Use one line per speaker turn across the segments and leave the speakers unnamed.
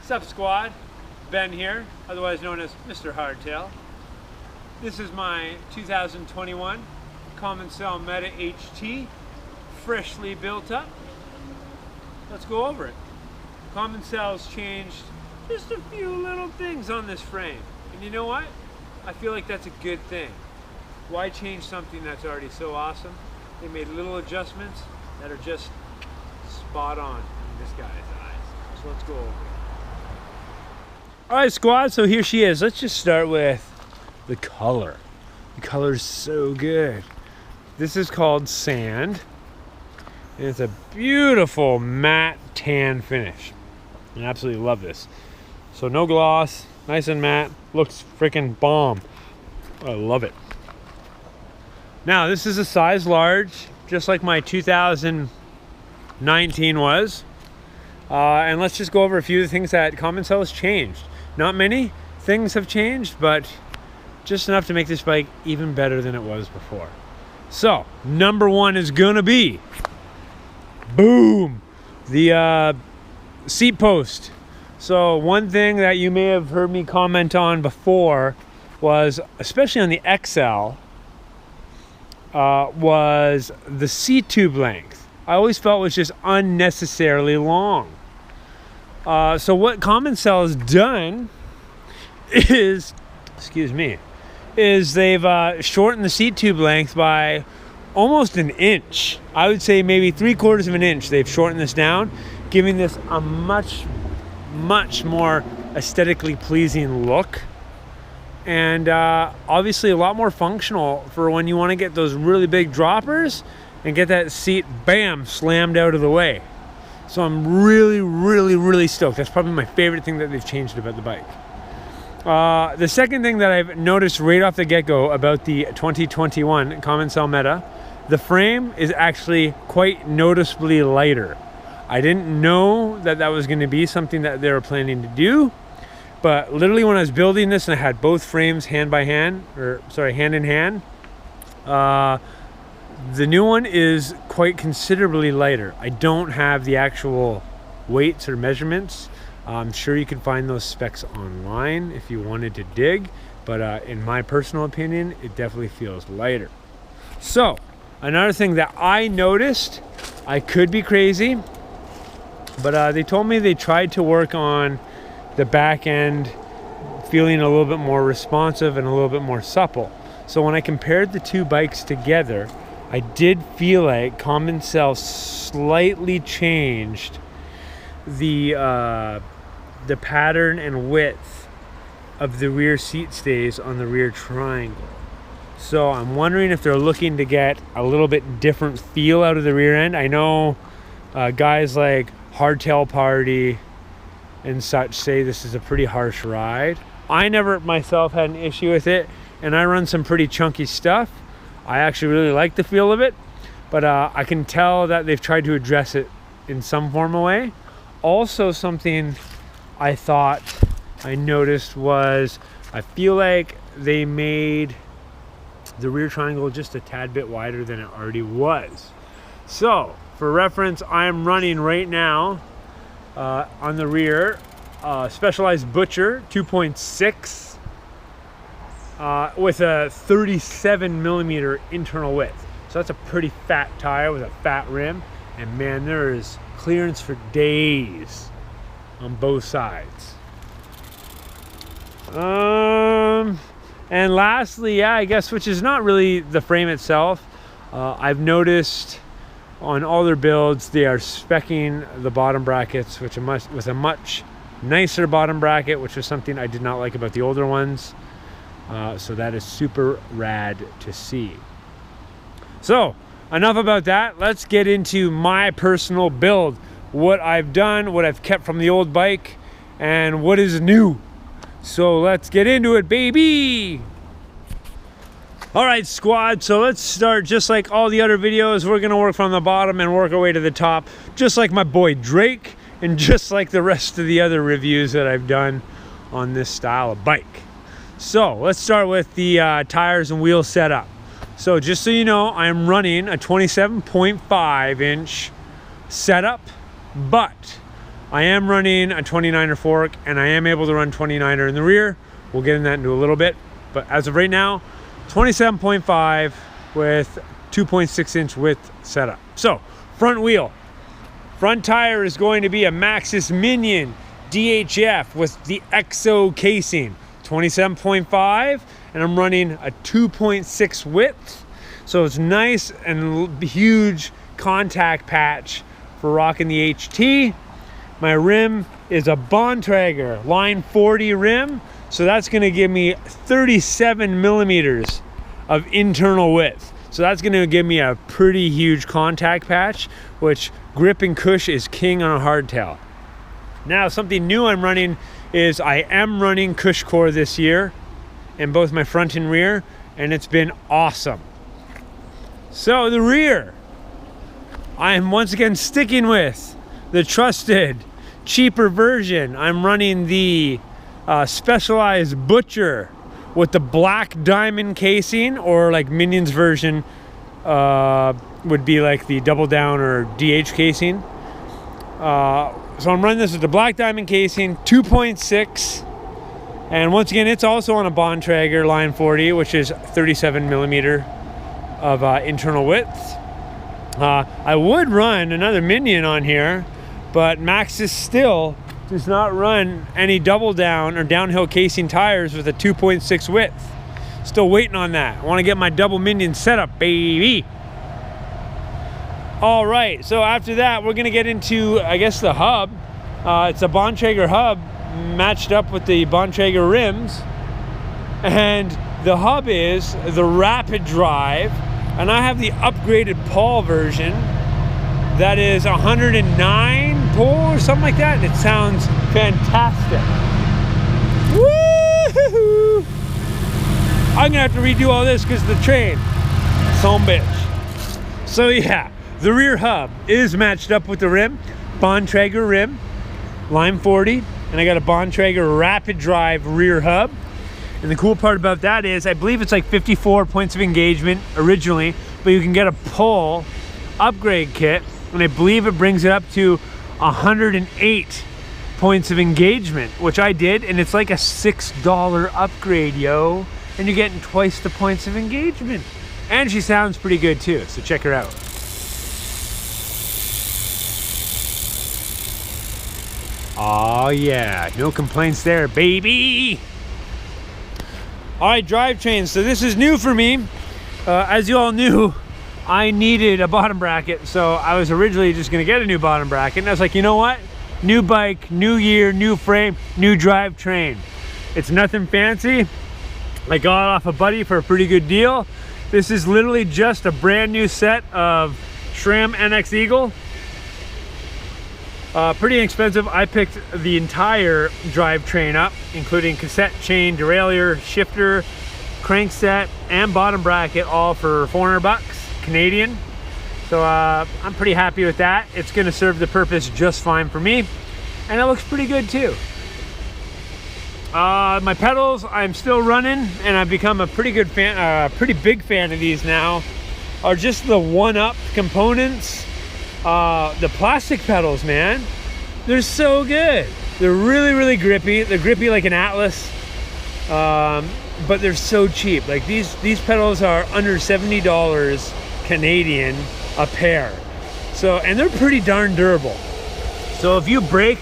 Sup squad, Ben here, otherwise known as Mr. Hardtail. This is my 2021 Commencal Meta HT, freshly built up. Let's go over it. Commencal's changed just a few little things on this frame. And you know what? I feel like that's a good thing. Why change something that's already so awesome? They made little adjustments that are just spot on in this guy's eyes. So let's go over it. Alright squad, so here she is. Let's just start with the color. The color's so good. This is called Sand. And it's a beautiful matte tan finish. I absolutely love this. So no gloss, nice and matte, looks freaking bomb. I love it. Now this is a size large, just like my 2019 was. And let's just go over a few of the things that Commencal has changed. Not many things have changed, but just enough to make this bike even better than it was before. So, number one is gonna be, boom, the seat post. So one thing that you may have heard me comment on before was, especially on the XL, was the seat tube length. I always felt it was just unnecessarily long. So what Commencal has done is, is they've shortened the seat tube length by almost an inch. I would say maybe 3/4 of an inch. They've shortened this down, giving this a much more aesthetically pleasing look. And obviously a lot more functional for when you want to get those really big droppers and get that seat, bam, slammed out of the way. So I'm really stoked. That's probably my favorite thing that they've changed about the bike. The second thing that I've noticed right off the get-go about the 2021 Commencal Meta, the frame is actually quite noticeably lighter. I didn't know that that was going to be something that they were planning to do, but literally when I was building this and I had both frames hand in hand, the new one is quite considerably lighter. I don't have the actual weights or measurements. I'm sure you can find those specs online if you wanted to dig, but in my personal opinion, it definitely feels lighter. So, another thing that I noticed, I could be crazy, but they told me they tried to work on the back end feeling a little bit more responsive and a little bit more supple. So when I compared the two bikes together, I did feel like Commencal slightly changed the pattern and width of the rear seat stays on the rear triangle. So I'm wondering if they're looking to get a little bit different feel out of the rear end. I know guys like Hardtail Party and such say this is a pretty harsh ride. I never myself had an issue with it, and I run some pretty chunky stuff. I actually really like the feel of it, but I can tell that they've tried to address it in some form of way. Also, something I thought I noticed was I feel like they made the rear triangle just a tad bit wider than it already was. So, for reference, I'm running right now on the rear Specialized Butcher 2.6 with a 37mm internal width. So that's a pretty fat tire with a fat rim, and man, there is clearance for days on both sides. And lastly, yeah, I guess, which is not really the frame itself, I've noticed on all their builds they are speccing the bottom brackets with a much nicer bottom bracket, which was something I did not like about the older ones. So that is super rad to see. So enough about that. Let's get into my personal build, what I've done, what I've kept from the old bike, and what is new. So let's get into it, baby. All right, squad, so let's start just like all the other videos. We're gonna work from the bottom and work our way to the top, just like my boy Drake, and just like the rest of the other reviews that I've done on this style of bike. So let's start with the tires and wheel setup. So just so you know, I'm running a 27.5 inch setup, but I am running a 29er fork, and I am able to run 29er in the rear. We'll get into that in a little bit. But as of right now, 27.5 with 2.6-inch width setup. So, front wheel. Front tire is going to be a Maxxis Minion DHF with the EXO casing. 27.5, and I'm running a 2.6 width. So it's nice and huge contact patch for rocking the HT. My rim is a Bontrager line 40 rim. So that's gonna give me 37 millimeters of internal width. So that's gonna give me a pretty huge contact patch, which grip and cush is king on a hardtail. Now, something new I'm running is I am running cush core this year in both my front and rear, and it's been awesome. So the rear, I am once again sticking with the trusted, cheaper version. I'm running the Specialized Butcher with the black diamond casing, or like Minion's version would be like the double down or DH casing. So I'm running this with the black diamond casing, 2.6, and once again it's also on a Bontrager line 40, which is 37 millimeter of internal width. I would run another Minion on here, but Maxxis still does not run any double down or downhill casing tires with a 2.6 width. Still waiting on that. I want to get my double Minion setup, baby. All right, so after that, we're gonna get into, I guess, the hub. It's a Bontrager hub matched up with the Bontrager rims. And the hub is the Rapid Drive, and I have the upgraded Paul version that is 109 pull or something like that, and it sounds fantastic. Woo-hoo-hoo! I'm gonna have to redo all this because of the train. Son of a bitch. So yeah, the rear hub is matched up with the rim, Bontrager rim, line 40, and I got a Bontrager Rapid Drive rear hub. And the cool part about that is, I believe it's like 54 points of engagement originally, but you can get a pull upgrade kit, and I believe it brings it up to 108 points of engagement, which I did, and it's like a $6 upgrade, yo. And you're getting twice the points of engagement. And she sounds pretty good too, so check her out. Oh yeah, no complaints there, baby. All right, drivetrain. So this is new for me. As you all knew, I needed a bottom bracket, so I was originally just gonna get a new bottom bracket, and I was like, you know what? New bike, new year, new frame, new drivetrain. It's nothing fancy. I got off a buddy for a pretty good deal. This is literally just a brand new set of SRAM NX Eagle. Pretty inexpensive. I picked the entire drivetrain up, including cassette, chain, derailleur, shifter, crankset, and bottom bracket, all for 400 bucks Canadian. So I'm pretty happy with that. It's going to serve the purpose just fine for me, and it looks pretty good too. My pedals, I'm still running, and I've become a pretty good fan, pretty big fan of these now. Are just the one-up components. The plastic pedals, man, they're so good. They're really, really grippy. They're grippy like an Atlas, but they're so cheap. Like these pedals are under $70 Canadian a pair. So, and they're pretty darn durable. So if you break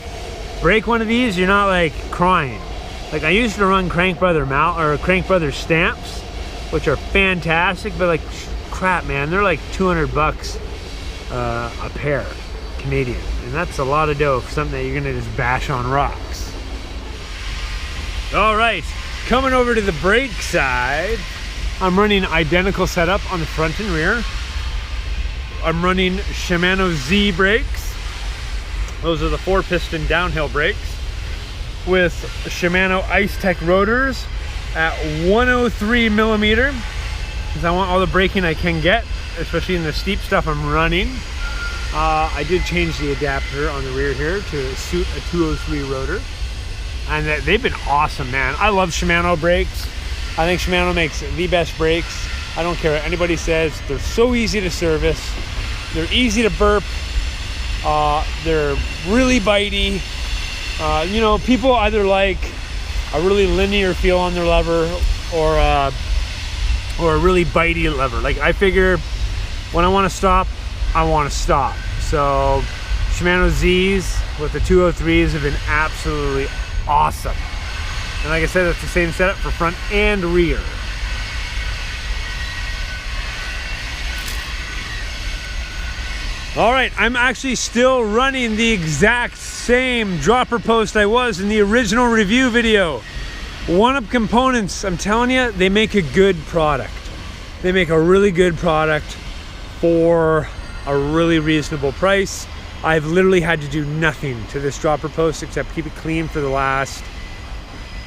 one of these, you're not like crying. Like I used to run Crank Brother stamps, which are fantastic, but like crap, man, they're like 200 bucks a pair Canadian, and that's a lot of dough for something that you're gonna just bash on rocks. All right, coming over to the brake side, I'm running identical setup on the front and rear. I'm running Shimano Z brakes. Those are the 4-piston downhill brakes with Shimano Ice Tech rotors at 103 millimeter, because I want all the braking I can get, especially in the steep stuff I'm running. I did change the adapter on the rear here to suit a 203 rotor, and they've been awesome, man. I love Shimano brakes. I think Shimano makes the best brakes. I don't care what anybody says. They're so easy to service. They're easy to burp. They're really bitey. You know, people either like a really linear feel on their lever or a really bitey lever. Like, I figure when I want to stop, I want to stop. So Shimano Z's with the 203s have been absolutely awesome. And like I said, that's the same setup for front and rear. All right, I'm actually still running the exact same dropper post I was in the original review video. One Up Components, I'm telling you, they make a good product. They make a really good product for a really reasonable price. I've literally had to do nothing to this dropper post except keep it clean for the last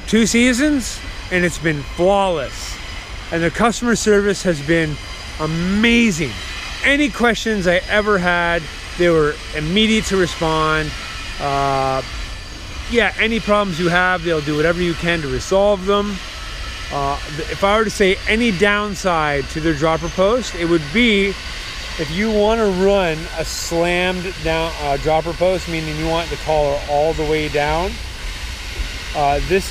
2 seasons, and it's been flawless. And the customer service has been amazing. Any questions I ever had, they were immediate to respond. Yeah, any problems you have, they'll do whatever you can to resolve them. If I were to say any downside to their dropper post, it would be if you want to run a slammed down dropper post, meaning you want the collar all the way down, this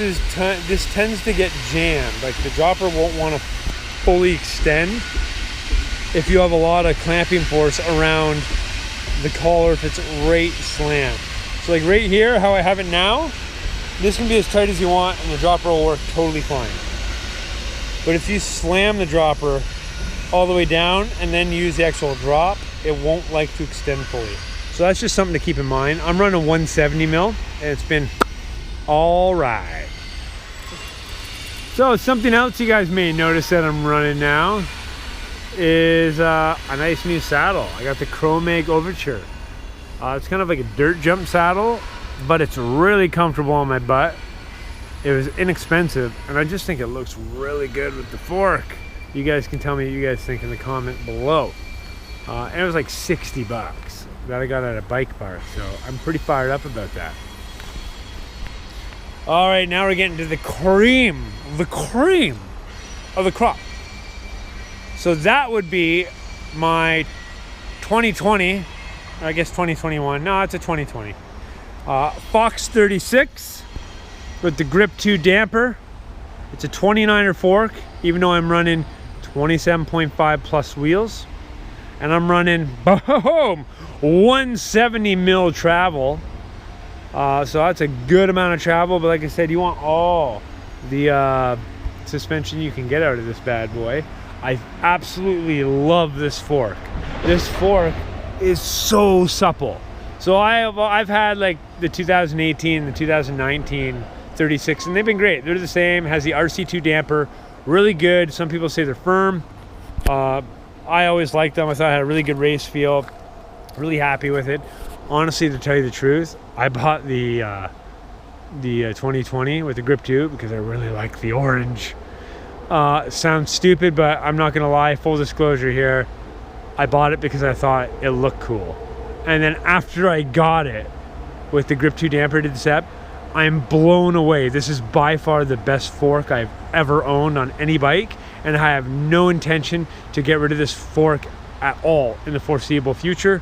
tends to get jammed. Like, the dropper won't want to fully extend if you have a lot of clamping force around the collar if it's right slammed. So like right here, how I have it now, this can be as tight as you want and the dropper will work totally fine. But if you slam the dropper all the way down and then use the actual drop, it won't like to extend fully. So that's just something to keep in mind. I'm running 170 mil and it's been all right. So something else you guys may notice that I'm running now is a nice new saddle. I got the Commencal Overture. It's kind of like a dirt jump saddle, but it's really comfortable on my butt. It was inexpensive, and I just think it looks really good with the fork. You guys can tell me what you guys think in the comment below. And it was like 60 bucks that I got at a bike bar, so I'm pretty fired up about that. All right, now we're getting to the cream of the crop. So that would be my 2020, I guess 2021. No, it's a 2020. Fox 36 with the Grip 2 damper. It's a 29er fork, even though I'm running 27.5 plus wheels. And I'm running, boom, 170 mil travel. So that's a good amount of travel. But like I said, you want all the suspension you can get out of this bad boy. I absolutely love this fork. This fork is so supple. So I've had like the 2018, the 2019 36, and they've been great. They're the same. Has the RC2 damper, really good. Some people say they're firm. I always liked them. I thought it had a really good race feel. Really happy with it. Honestly, to tell you the truth, I bought the 2020 with the Grip 2 because I really like the orange. Sounds stupid, but I'm not gonna lie, full disclosure here, I bought it because I thought it looked cool. And then after I got it with the Grip 2 damper to the step, I'm blown away. This is by far the best fork I've ever owned on any bike, and I have no intention to get rid of this fork at all in the foreseeable future.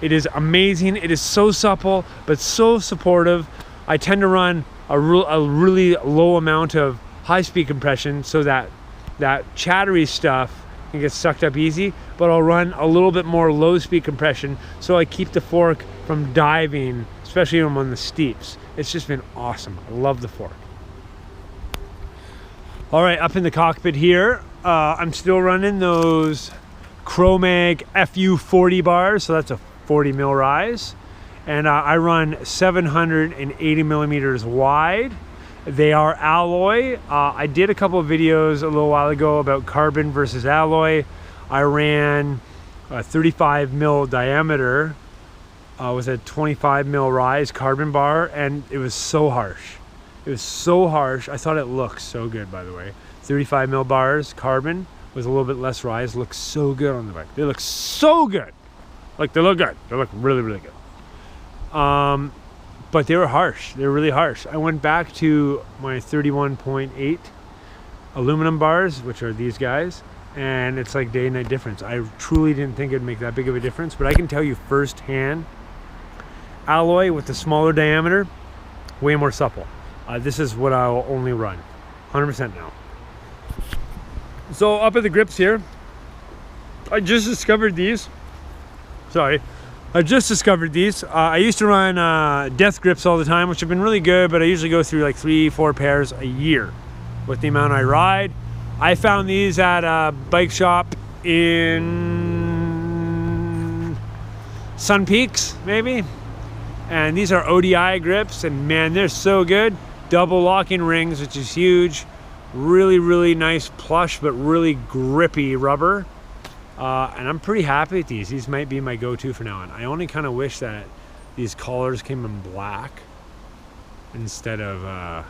It is amazing. It is so supple, but so supportive. I tend to run a really low amount of high-speed compression so that chattery stuff can get sucked up easy, but I'll run a little bit more low-speed compression so I keep the fork from diving, especially when I'm on the steeps. It's just been awesome. I love the fork. All right, up in the cockpit here, I'm still running those Commencal FU40 bars, so that's a 40 mil rise, and I run 780 millimeters wide. They are alloy. I did a couple of videos a little while ago about carbon versus alloy. I ran a 35 mil diameter with a 25 mil rise carbon bar, and it was so harsh. It was so harsh. I thought it looked so good, by the way. 35 mil bars carbon with a little bit less rise looks so good on the bike. They look so good. Like, they look good. They look really, really good. But they were harsh. They were really harsh. I went back to my 31.8 aluminum bars, which are these guys, and it's like day and night difference. I truly didn't think it'd make that big of a difference, but I can tell you firsthand alloy with the smaller diameter, way more supple. This is what I'll only run, 100% now. So up at the grips here, I just discovered these. Sorry, I just discovered these. I used to run death grips all the time, which have been really good, but I usually go through like 3-4 pairs a year with the amount I ride. I found these at a bike shop in Sun Peaks, maybe. And these are ODI grips, and man, they're so good. Double locking rings, which is huge. Really, really nice plush, but really grippy rubber. And I'm pretty happy with these. These might be my go-to for now on. I only kind of wish that these collars came in black instead of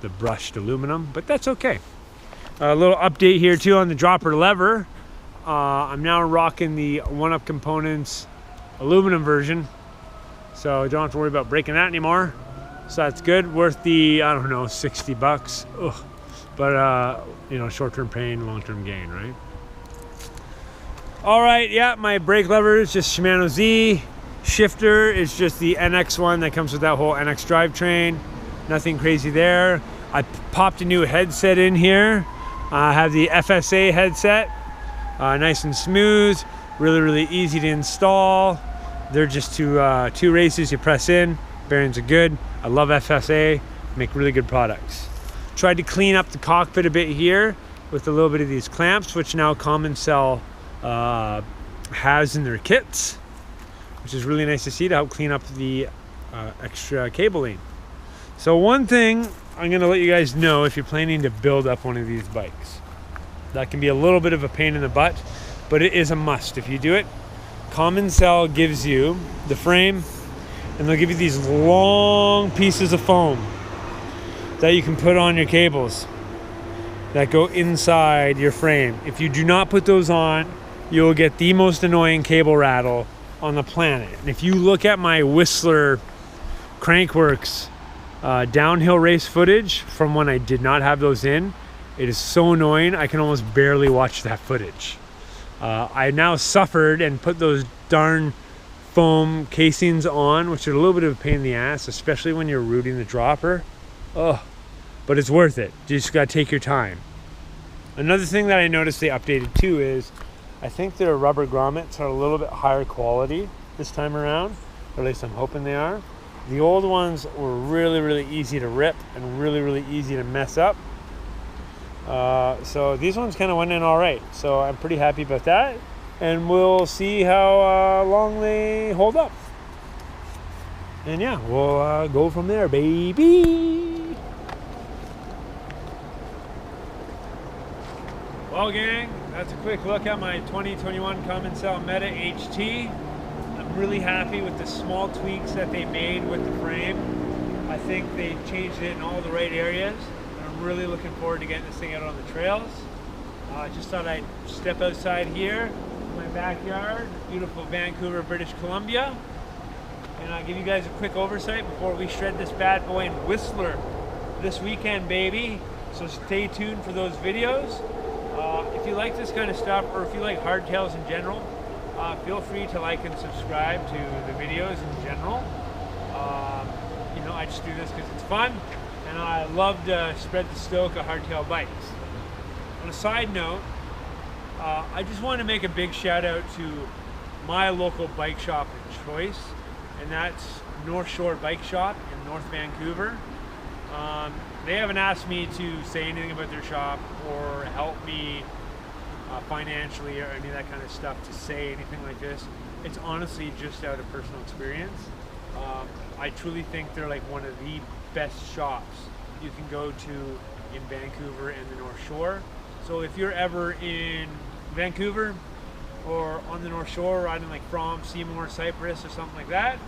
the brushed aluminum, but that's okay. A little update here too on the dropper lever. I'm now rocking the One-Up Components aluminum version, so I don't have to worry about breaking that anymore. So that's good. Worth the, I don't know, 60 bucks. Ugh. But you know, short-term pain, long-term gain, right? All right, yeah, my brake lever is just Shimano Z. Shifter is just the NX one that comes with that whole NX drivetrain. Nothing crazy there. I popped a new headset in here. I have the FSA headset, nice and smooth, really, really easy to install. They're just two races you press in. Bearings are good. I love FSA, make really good products. Tried to clean up the cockpit a bit here with a little bit of these clamps, which now Commencal has in their kits, which is really nice to see to help clean up the extra cabling. So one thing I'm going to let you guys know, if you're planning to build up one of these bikes, that can be a little bit of a pain in the butt, but it is a must if you do it. Commencal gives you the frame, and they'll give you these long pieces of foam that you can put on your cables that go inside your frame. If you do not put those on, you'll get the most annoying cable rattle on the planet. And if you look at my Whistler Crankworks downhill race footage from when I did not have those in, it is so annoying. I can almost barely watch that footage. I now suffered and put those darn foam casings on, which are a little bit of a pain in the ass, especially when you're rooting the dropper. Oh, but it's worth it. You just gotta take your time. Another thing that I noticed they updated too is I think their rubber grommets are a little bit higher quality this time around, or at least I'm hoping they are. The old ones were really, really easy to rip and really, really easy to mess up. So these ones kind of went in all right. So I'm pretty happy about that. And we'll see how long they hold up. And yeah, we'll go from there, baby. Well, gang, that's a quick look at my 2021 Commencal Meta HT. I'm really happy with the small tweaks that they made with the frame. I think they changed it in all the right areas. And I'm really looking forward to getting this thing out on the trails. I just thought I'd step outside here, my backyard, beautiful Vancouver, British Columbia. And I'll give you guys a quick oversight before we shred this bad boy in Whistler this weekend, baby. So stay tuned for those videos. If you like this kind of stuff, or if you like hardtails in general, feel free to like and subscribe to the videos in general. You know, I just do this because it's fun, and I love to spread the stoke of hardtail bikes. On a side note, I just want to make a big shout out to my local bike shop of choice, and that's North Shore Bike Shop in North Vancouver. They haven't asked me to say anything about their shop or help me financially or any of that kind of stuff to say anything like this. It's honestly just out of personal experience. I truly think they're like one of the best shops you can go to in Vancouver and the North Shore. So if you're ever in Vancouver or on the North Shore, riding like from Seymour, Cypress or something like that,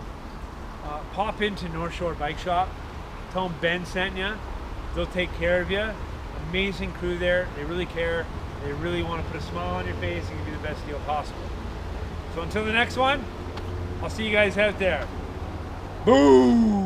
pop into North Shore Bike Shop. Tell them Ben sent you. They'll take care of you. Amazing crew there. They really care. They really want to put a smile on your face and give you the best deal possible. So until the next one, I'll see you guys out there. Boom!